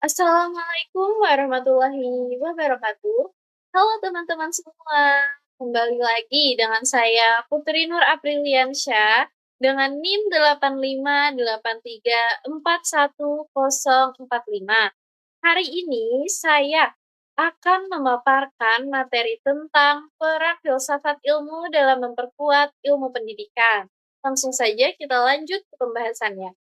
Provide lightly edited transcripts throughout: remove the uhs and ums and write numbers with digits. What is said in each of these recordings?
Assalamualaikum warahmatullahi wabarakatuh. Halo teman-teman semua, kembali lagi dengan saya Putri Nur Apriliansyah dengan NIM 8583410045. Hari ini saya akan memaparkan materi tentang peran filsafat ilmu dalam memperkuat ilmu pendidikan. Langsung saja kita lanjut ke pembahasannya.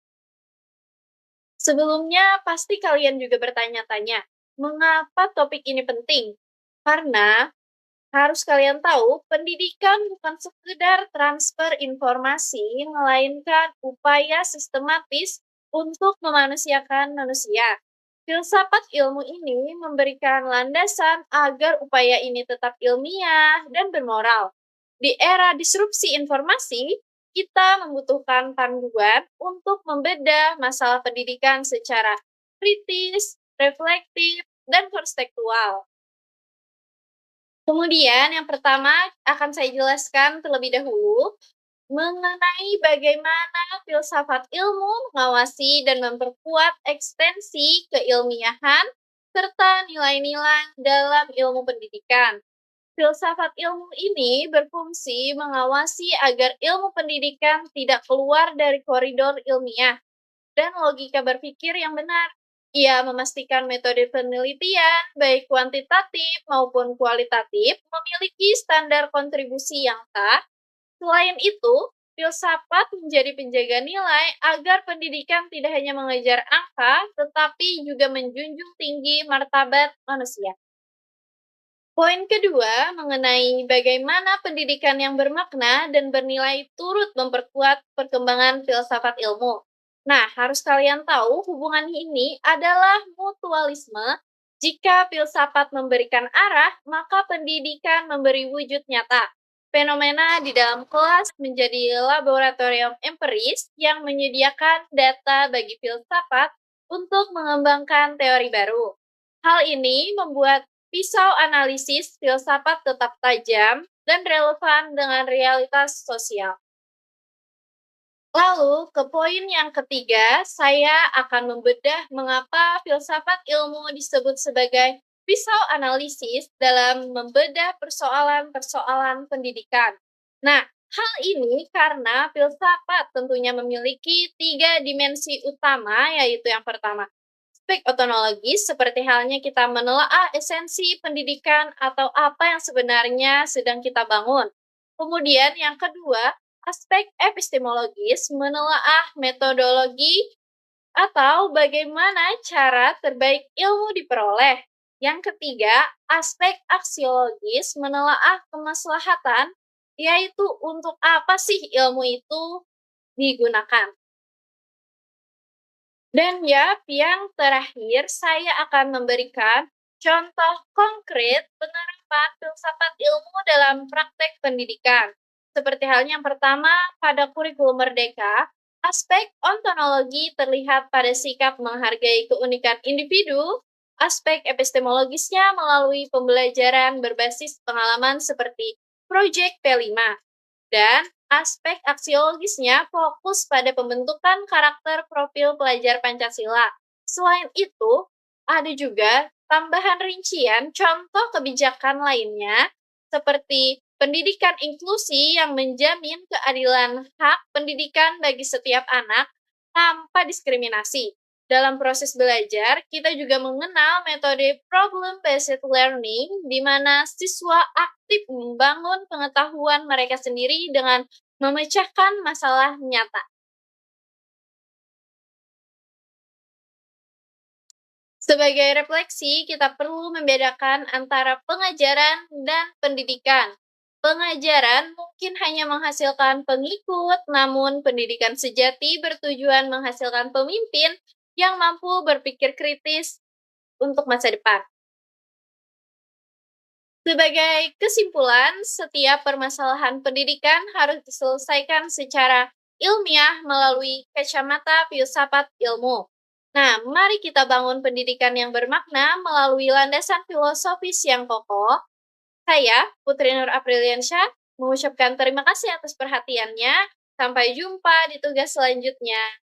Sebelumnya, pasti kalian juga bertanya-tanya, mengapa topik ini penting? Karena harus kalian tahu, pendidikan bukan sekedar transfer informasi, melainkan upaya sistematis untuk memanusiakan manusia. Filsafat ilmu ini memberikan landasan agar upaya ini tetap ilmiah dan bermoral. Di era disrupsi informasi, kita membutuhkan panduan untuk membedah masalah pendidikan secara kritis, reflektif, dan kontekstual. Kemudian yang pertama akan saya jelaskan terlebih dahulu mengenai bagaimana filsafat ilmu mengawasi dan memperkuat ekstensi keilmiahan serta nilai-nilai dalam ilmu pendidikan. Filsafat ilmu ini berfungsi mengawasi agar ilmu pendidikan tidak keluar dari koridor ilmiah dan logika berpikir yang benar. Ia memastikan metode penelitian, baik kuantitatif maupun kualitatif, memiliki standar kontribusi yang sah. Selain itu, filsafat menjadi penjaga nilai agar pendidikan tidak hanya mengejar angka, tetapi juga menjunjung tinggi martabat manusia. Poin kedua mengenai bagaimana pendidikan yang bermakna dan bernilai turut memperkuat perkembangan filsafat ilmu. Nah, harus kalian tahu hubungan ini adalah mutualisme. Jika filsafat memberikan arah, maka pendidikan memberi wujud nyata. Fenomena di dalam kelas menjadi laboratorium empiris yang menyediakan data bagi filsafat untuk mengembangkan teori baru. Hal ini membuat pisau analisis filsafat tetap tajam dan relevan dengan realitas sosial. Lalu, ke poin yang ketiga, saya akan membedah mengapa filsafat ilmu disebut sebagai pisau analisis dalam membedah persoalan-persoalan pendidikan. Nah, hal ini karena filsafat tentunya memiliki 3 dimensi utama, yaitu yang pertama, aspek otonologis, seperti halnya kita menelaah esensi pendidikan atau apa yang sebenarnya sedang kita bangun. Kemudian yang kedua, aspek epistemologis, menelaah metodologi atau bagaimana cara terbaik ilmu diperoleh. Yang ketiga, aspek aksiologis, menelaah kemaslahatan, yaitu untuk apa sih ilmu itu digunakan. Dan yang terakhir, saya akan memberikan contoh konkret penerapan filsafat ilmu dalam praktek pendidikan. Seperti halnya yang pertama, pada kurikulum merdeka, aspek ontologi terlihat pada sikap menghargai keunikan individu, aspek epistemologisnya melalui pembelajaran berbasis pengalaman seperti Project P5, dan aspek aksiologisnya fokus pada pembentukan karakter profil pelajar Pancasila. Selain itu, ada juga tambahan rincian contoh kebijakan lainnya, seperti pendidikan inklusi yang menjamin keadilan hak pendidikan bagi setiap anak tanpa diskriminasi. Dalam proses belajar, kita juga mengenal metode problem-based learning, di mana siswa aktif membangun pengetahuan mereka sendiri dengan memecahkan masalah nyata. Sebagai refleksi, kita perlu membedakan antara pengajaran dan pendidikan. Pengajaran mungkin hanya menghasilkan pengikut, namun pendidikan sejati bertujuan menghasilkan pemimpin yang mampu berpikir kritis untuk masa depan. Sebagai kesimpulan, setiap permasalahan pendidikan harus diselesaikan secara ilmiah melalui kacamata filsafat ilmu. Nah, mari kita bangun pendidikan yang bermakna melalui landasan filosofis yang kokoh. Saya, Putri Nur Apriliansyah, mengucapkan terima kasih atas perhatiannya. Sampai jumpa di tugas selanjutnya.